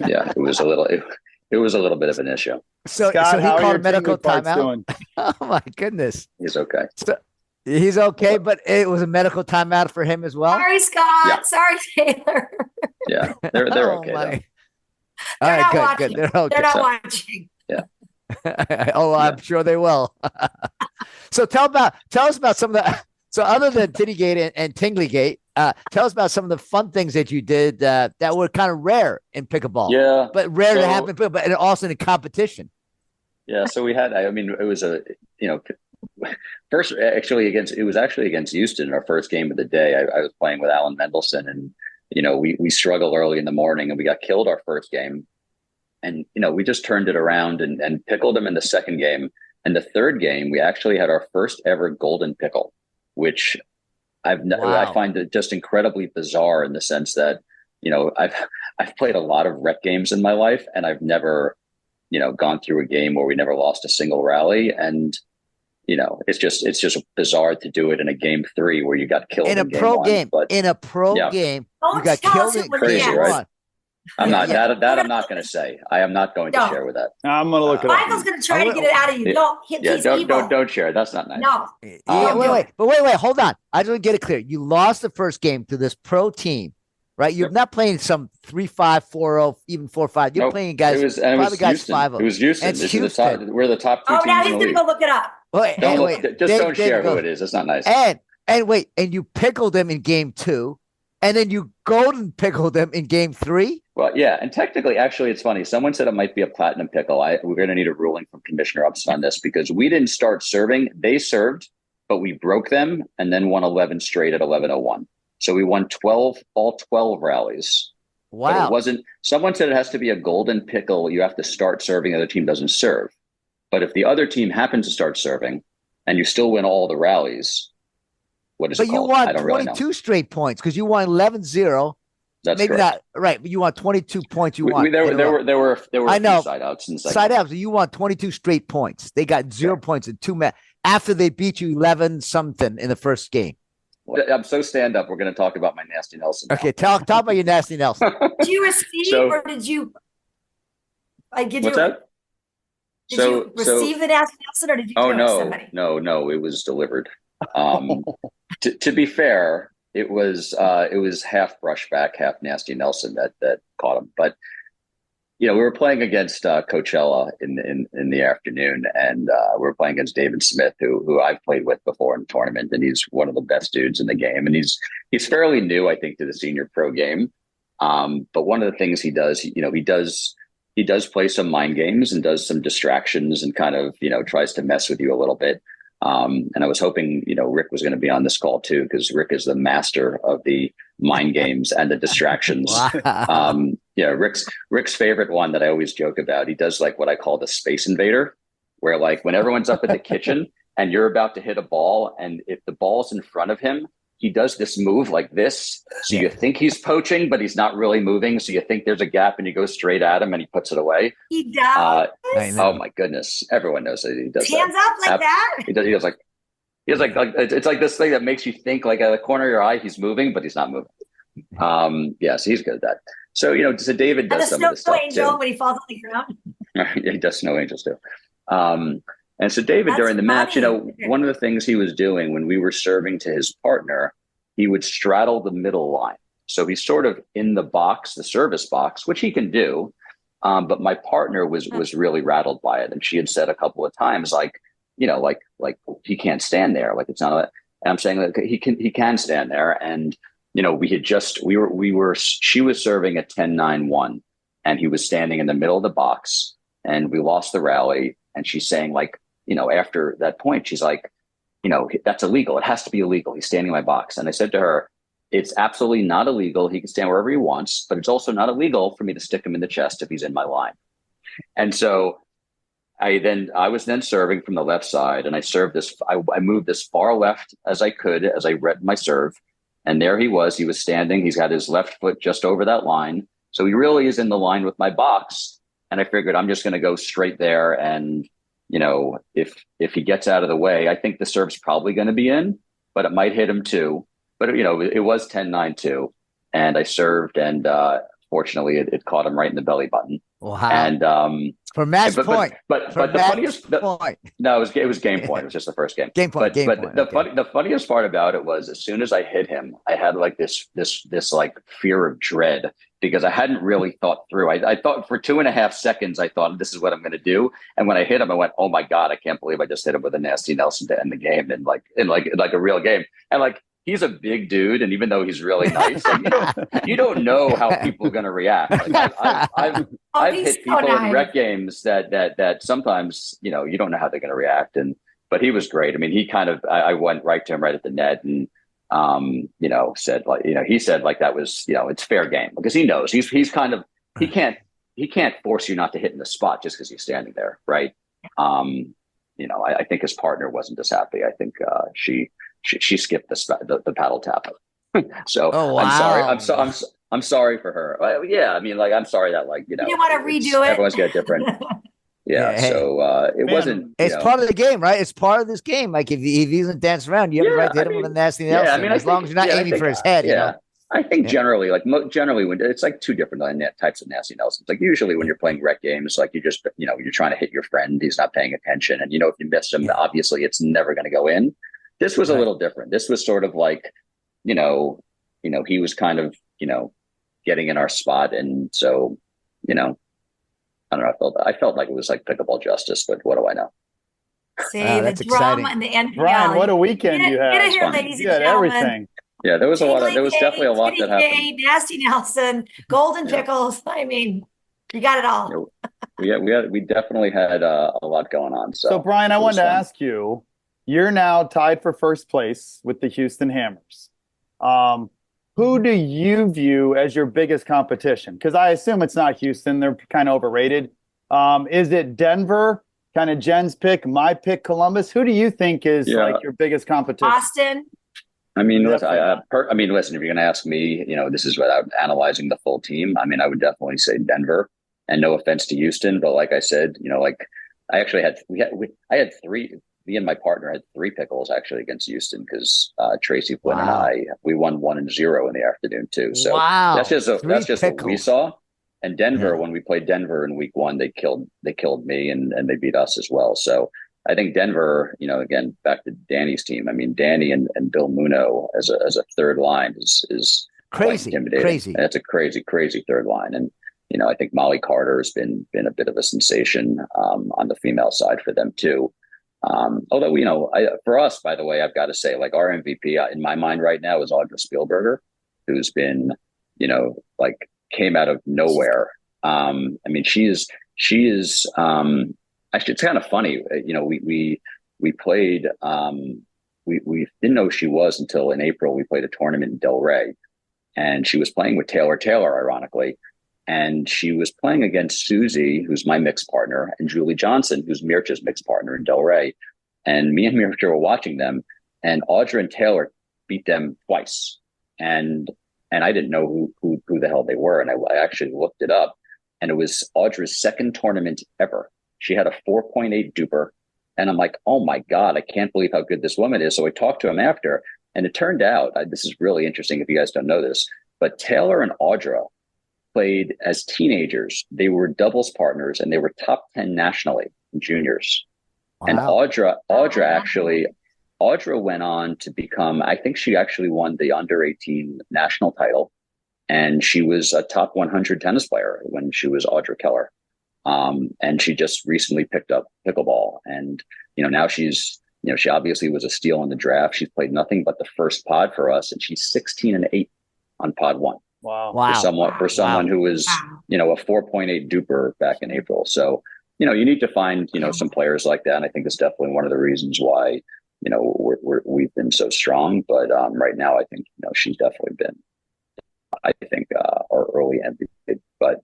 Yeah, it was a little bit of an issue. So he called a medical timeout. Oh my goodness, he's okay. So, he's okay, but it was a medical timeout for him as well. Sorry, Scott. Yeah. Sorry, Taylor. Yeah, they're okay. Though. All right, good. They're okay. They're not watching. Yeah. I'm sure they will. So tell us about some of the. So other than Tittygate and Tinglygate, tell us about some of the fun things that you did that were kind of rare in pickleball. Yeah, but rare to happen, but also in a competition. Yeah. So we had. I mean, it was first actually against Houston in our first game of the day. I was playing with Alan Mendelson, and we struggled early in the morning, and we got killed our first game. And, we just turned it around and pickled them in the second game. And the third game, we actually had our first ever golden pickle, which I find it just incredibly bizarre in the sense that, I've played a lot of rec games in my life, and I've never, gone through a game where we never lost a single rally. And, it's just bizarre to do it in a game 3 where you got killed in a pro game. But in a pro game, you got killed in crazy, game right? 1. I'm not that I'm not going to say. I am not going to share with that. I'm going to look it up. Michael's going to try to get it out of you. Don't share. That's not nice. No. Wait. Hold on. I just want to get it clear. You lost the first game to this pro team, right? You're not playing some 3-5, 4-0, even 4-5. You're playing guys. It was Houston. 5-0. It was Houston. We're the top 2 teams now he's in the going to league. go look it up. Don't share who it is. It's not nice. And you pickled them in game 2, and then you golden pickled them in game 3. Well, yeah, and technically, actually, it's funny. Someone said it might be a platinum pickle. We're going to need a ruling from Commissioner Upson on this because we didn't start serving. They served, but we broke them and then won 11 straight at 11:01. So we won all 12 rallies. Wow! But it wasn't. Someone said it has to be a golden pickle. You have to start serving. The other team doesn't serve. But if the other team happens to start serving and you still win all the rallies, what is it called? But you won 22 straight points because you won 11-0. That's maybe correct. Not right, but you won 22 points. There were I know side outs and side outs. You won 22 straight points. They got 0 points in 2 matches after they beat you 11 something in the first game. I'm so stand up. We're going to talk about my nasty Nelson. Now. Okay, talk about your nasty Nelson. Did you receive or did you? What's that? Did you receive the nasty Nelson or did you? Somebody? No. It was delivered. To be fair. It was half brushback, half nasty Nelson that caught him. But we were playing against Coachella in the afternoon, and we were playing against David Smith, who I've played with before in the tournament, and he's one of the best dudes in the game, and he's fairly new, I think, to the senior pro game. But one of the things he does, he does play some mind games and does some distractions and kind of tries to mess with you a little bit. And I was hoping, Rick was going to be on this call too, because Rick is the master of the mind games and the distractions. Wow. Rick's favorite one that I always joke about. He does like what I call the Space Invader, where like when everyone's up in the kitchen and you're about to hit a ball, and if the ball's in front of him, he does this move like this. So you think he's poaching, but he's not really moving. So you think there's a gap and you go straight at him and he puts it away. He does. Oh my goodness. Everyone knows that he does Hands that. up like that. He does like it's like this thing that makes you think like at the corner of your eye, he's moving, but he's not moving. So he's good at that. So, so David does some of this stuff angel too. When he falls on the ground. Yeah, he does snow angels too. And so David, during the match, one of the things he was doing when we were serving to his partner, he would straddle the middle line. So he's sort of in the box, the service box, which he can do. But my partner was really rattled by it. And she had said a couple of times, like he can't stand there. Like it's not, and I'm saying that he can stand there. And, she was serving at 10-9-1 and he was standing in the middle of the box and we lost the rally. And she's saying like, after that point, she's like, that's illegal. It has to be illegal. He's standing in my box. And I said to her, it's absolutely not illegal. He can stand wherever he wants, but it's also not illegal for me to stick him in the chest if he's in my line. And so I was then serving from the left side, and I served this. I moved as far left as I could as I read my serve. And there he was. He was standing. He's got his left foot just over that line. So he really is in the line with my box. And I figured I'm just going to go straight there. And, if he gets out of the way, I think the serve's probably going to be in, but it might hit him too. But, it was 10-9-2. And I served, and fortunately, it caught him right in the belly button. Wow. And for match point. But the funniest point. No, it was game point. It was just the first game. Game point. The funniest part about it was as soon as I hit him, I had like this like fear of dread because I hadn't really thought through. I thought for 2.5 seconds, I thought this is what I'm going to do. And when I hit him, I went, oh my God, I can't believe I just hit him with a nasty Nelson to end the game in like a real game. And like, he's a big dude, and even though he's really nice, like, you don't know how people are going to react. Like, I've hit people in rec games that sometimes you don't know how they're going to react. But he was great. I mean, he kind of I went right to him right at the net, and said like he said like that was it's fair game because he knows he's kind of he can't force you not to hit in the spot just because he's standing there, right? I think his partner wasn't as happy. I think she skipped the paddle tap. So oh, wow. I'm sorry for her. Yeah, I mean, like I'm sorry that like you want to redo it. Everyone's got different. Yeah, hey, so it wasn't. It's part of the game, right? It's part of this game. Like if he doesn't dance around, you have the right to hit him with a nasty Nelson. Yeah, I mean, as long as you're not aiming for his head. Yeah, I think generally when it's like two different types of nasty Nelsons. Like usually when you're playing rec games, like you just you're trying to hit your friend, he's not paying attention, and if you miss him, obviously it's never going to go in. This was a little different. This was sort of like, he was kind of, getting in our spot. And so, I don't know. I felt like it was like pickleball justice, but what do I know? See, the drama and the NPL. Brian, what a weekend you had. Get it here, ladies and gentlemen. Everything. Yeah, there was definitely a lot that happened. Nasty Nelson, golden pickles. I mean, you got it all. We definitely had a lot going on. So Brian, I wanted to ask you, you're now tied for first place with the Houston Hammers. Who do you view as your biggest competition? Because I assume it's not Houston. They're kind of overrated. Is it Denver? Kind of Jen's pick, my pick, Columbus. Who do you think is like your biggest competition? Boston. I mean, listen, if you're going to ask me, this is without analyzing the full team. I mean, I would definitely say Denver. And no offense to Houston, but like I said, I actually had three. Me and my partner had 3 pickles actually against Houston because Tracy Flynn and I we won 1-0 in the afternoon too. So that's just what we saw. And Denver, when we played Denver in week 1, they killed me and they beat us as well. So I think Denver, again back to Danny's team. I mean, Danny and Bill Muno as a third line is crazy, crazy. That's a crazy third line. And I think Molly Carter has been a bit of a sensation on the female side for them too. Although, for us, by the way, I've got to say, like our MVP in my mind right now is Audra Spielberger, who's been, came out of nowhere. I mean, she is, actually, it's kind of funny. we played. We didn't know who she was until in April. We played a tournament in Delray, and she was playing with Taylor, ironically. And she was playing against Susie, who's my mixed partner, and Julie Johnson, who's Mircha's mixed partner in Delray. And me and Mircha were watching them, and Audra and Taylor beat them twice. And I didn't know who the hell they were. And I actually looked it up, and it was Audra's second tournament ever. She had a 4.8 duper. And I'm like, oh my God, I can't believe how good this woman is. So I talked to him after, and it turned out, this is really interesting if you guys don't know this, but Taylor and Audra played as teenagers. They were doubles partners, and they were top 10 nationally in juniors. Wow. And Audra went on to become, I think she actually won the under 18 national title. And she was a top 100 tennis player when she was Audra Keller. And she just recently picked up pickleball. And, now she's, she obviously was a steal in the draft. She's played nothing but the first pod for us, and she's 16-8 on pod 1. Wow. For someone who was, a 4.8 duper back in April. So, you need to find, some players like that. And I think it's definitely one of the reasons why, we've been so strong. But right now, I think, she's definitely been, our early MVP. But,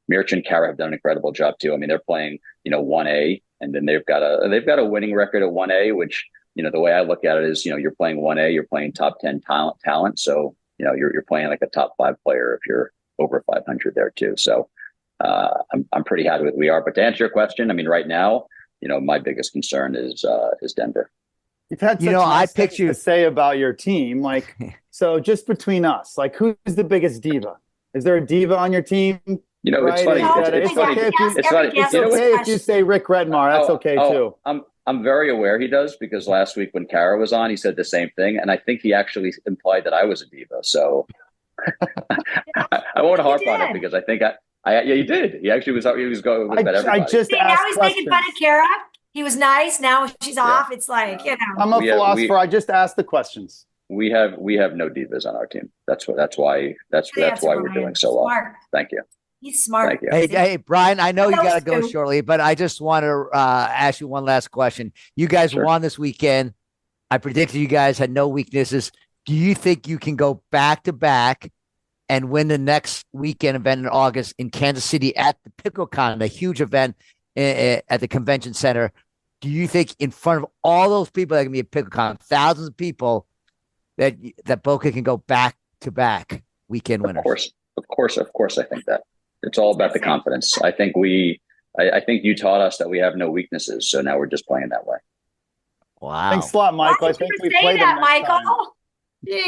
Mircha and Kara have done an incredible job too. I mean, they're playing, 1A, and then they've got a winning record of 1A, which, the way I look at it is, you're playing 1A, you're playing top 10 talent. So, you're playing like a top 5 player if you're over 500 there too. So I'm pretty happy with where we are. But to answer your question, I mean, right now, my biggest concern is Denver. You've had such nice things to say about your team. Like, so just between us, like, who's the biggest diva? Is there a diva on your team? It's funny. It's funny. It's okay if you say Rick Redmar. That's okay too. I'm very aware he does, because last week when Kara was on, he said the same thing, and I think he actually implied that I was a diva. So I won't harp on it, because I think yeah, he did. He actually was going with everybody. I just now he's making fun of Kara. He was nice. Now she's off. It's like, I'm a philosopher. I just asked the questions. We have no divas on our team. That's why we're doing so well. Smart. Thank you. He's smart. Thank you. Hey, Brian, I know you got to go shortly, but I just want to ask you one last question. You guys won this weekend. I predicted you guys had no weaknesses. Do you think you can go back to back and win the next weekend event in August in Kansas City at the PickleCon, a huge event at the convention center? Do you think in front of all those people that can be at PickleCon, thousands of people, that Boca can go back to back weekend winners? Of course. I think that it's all about the confidence. I think you taught us that we have no weaknesses, so now we're just playing that way. Wow! Thanks a lot, Michael. I think we played that, Michael.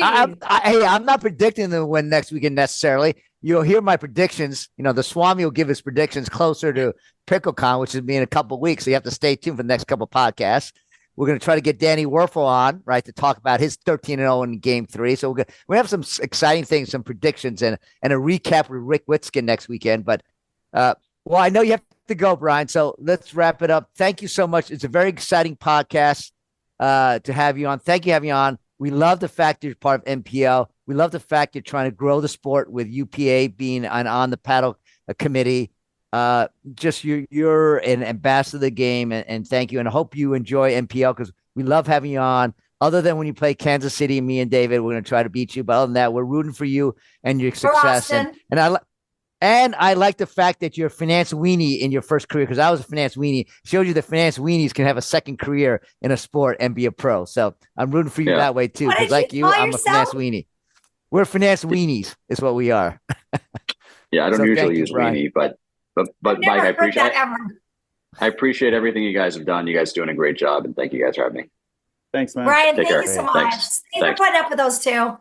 I'm not predicting them to win next weekend necessarily. You'll hear my predictions. The Swami will give his predictions closer to PickleCon, which is in a couple of weeks. So you have to stay tuned for the next couple of podcasts. We're going to try to get Danny Werfel on, right, to talk about his 13-0 in Game 3. So we're going to have some exciting things, some predictions, and a recap with Rick Witsken next weekend. But, I know you have to go, Brian, so let's wrap it up. Thank you so much. It's a very exciting podcast to have you on. Thank you for having you on. We love the fact you're part of NPL. We love the fact you're trying to grow the sport with UPA being on the paddle committee. Just you're an ambassador of the game, and thank you. And I hope you enjoy NPL, because we love having you on. Other than when you play Kansas City, me and David, we're going to try to beat you. But other than that, we're rooting for you and your success. And I like the fact that you're a finance weenie in your first career, because I was a finance weenie. Showed you that finance weenies can have a second career in a sport and be a pro. So I'm rooting for you that way too. Because like you, I'm a finance weenie. We're finance weenies, is what we are. Yeah, I don't usually use weenie, but Mike, I appreciate everything you guys have done. You guys are doing a great job, and thank you guys for having me. Thanks, man. Brian, thank you so much. Thanks for putting up with those two.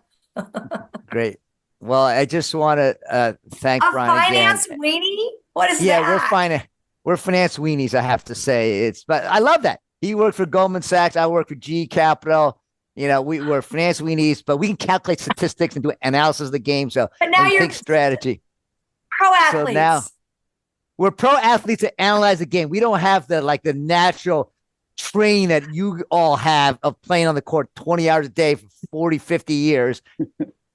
Great. Well, I just want to thank Brian again. Finance weenie? What is that? Yeah, we're finance weenies, I have to say. But I love that. He worked for Goldman Sachs. I work for G Capital. We're finance weenies, but we can calculate statistics and do analysis of the game. So but now you're think strategy. Pro athletes. So now we're pro athletes to analyze the game. We don't have the natural training that you all have of playing on the court 20 hours a day for 40, 50 years.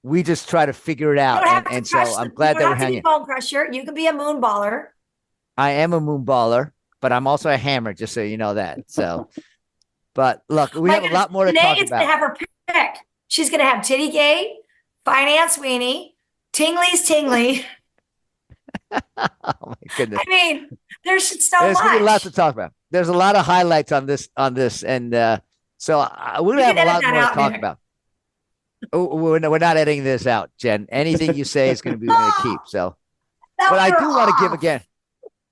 We just try to figure it out. And so I'm glad that we're hanging. Bone crusher. You can be a moon baller. I am a moon baller, but I'm also a hammer, just so you know that. So But look, we have a lot more to Janae talk is about. going to have her pick. She's going to have Titty Gate, Finance Weenie, Tingley's Tingley. Oh my goodness! I mean, there's so There's much. gonna be a lot to talk about. There's a lot of highlights on this, and so we're gonna have a lot more to talk about. Oh, we're not editing this out, Jen. Anything you say is gonna be we're gonna keep. So, but I do want to give again.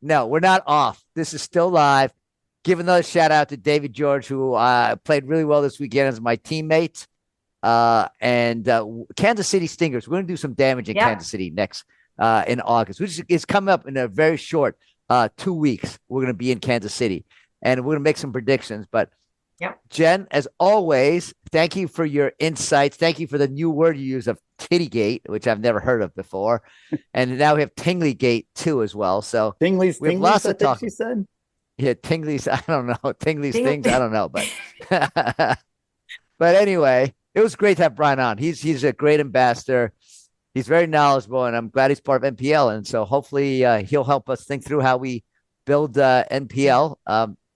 No, we're not off. This is still live. Give another shout out to David George, who played really well this weekend as my teammate. And Kansas City Stingers. We're gonna do some damage in Kansas City next in August, which is coming up in a very short 2 weeks. We're gonna be in Kansas City, and we're gonna make some predictions. But Jen, as always, thank you for your insights. Thank you for the new word you use of Tittygate, which I've never heard of before. And now we have Tinglygate too as well. So Tingley's, we have lots to talk. She said. Yeah, Tingley's. I don't know. Tingley's things. I don't know, but but anyway, it was great to have Brian on. He's a great ambassador. He's very knowledgeable, and I'm glad he's part of NPL. And so hopefully he'll help us think through how we build NPL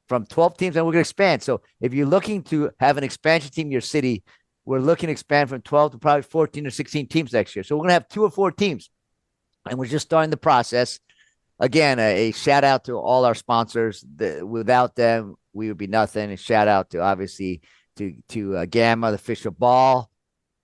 from 12 teams, and we're going to expand. So if you're looking to have an expansion team in your city, we're looking to expand from 12 to probably 14 or 16 teams next year. So we're going to have 2 or 4 teams, and we're just starting the process. Again, a shout out to all our sponsors. Without them, we would be nothing. A shout out to obviously to Gamma, the official ball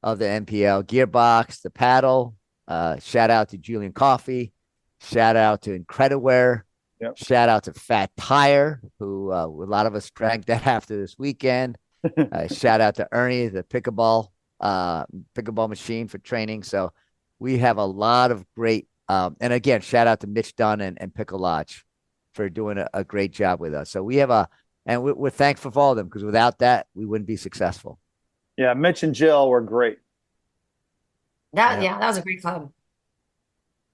of the NPL, Gearbox, the paddle. Shout out to Julian Coffee. Shout out to Incrediware. Yep. Shout out to Fat Tire, who a lot of us drank that after this weekend. Shout out to Ernie, the pickleball machine for training. So we have a lot of great. And again, shout out to Mitch Dunn and Pickle Lodge for doing a great job with us. So we have and we're thankful for all of them, because without that, we wouldn't be successful. Yeah, Mitch and Jill were great. That was a great club.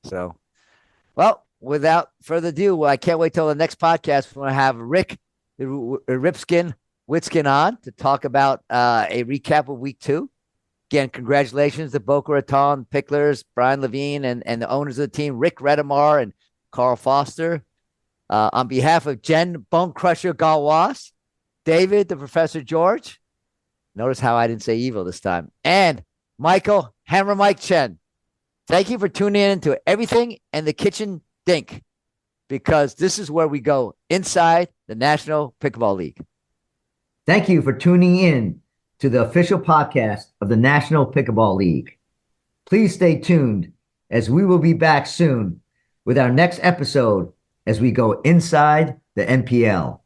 So, well, without further ado, I can't wait till the next podcast. We're going to have Rick Witsken on to talk about a recap of week 2. Again, congratulations to Boca Raton Picklers, Brian Levine, and the owners of the team, Rick Redemar and Carl Foster. On behalf of Jen Bone Crusher Gallwas, David, the Professor George. Notice how I didn't say evil this time. And Michael, Hammer Mike Chen. Thank you for tuning in to Everything and the Kitchen Dink, because this is where we go inside the National Pickleball League. Thank you for tuning in to the official podcast of the National Pickleball League. Please stay tuned, as we will be back soon with our next episode as we go inside the NPL.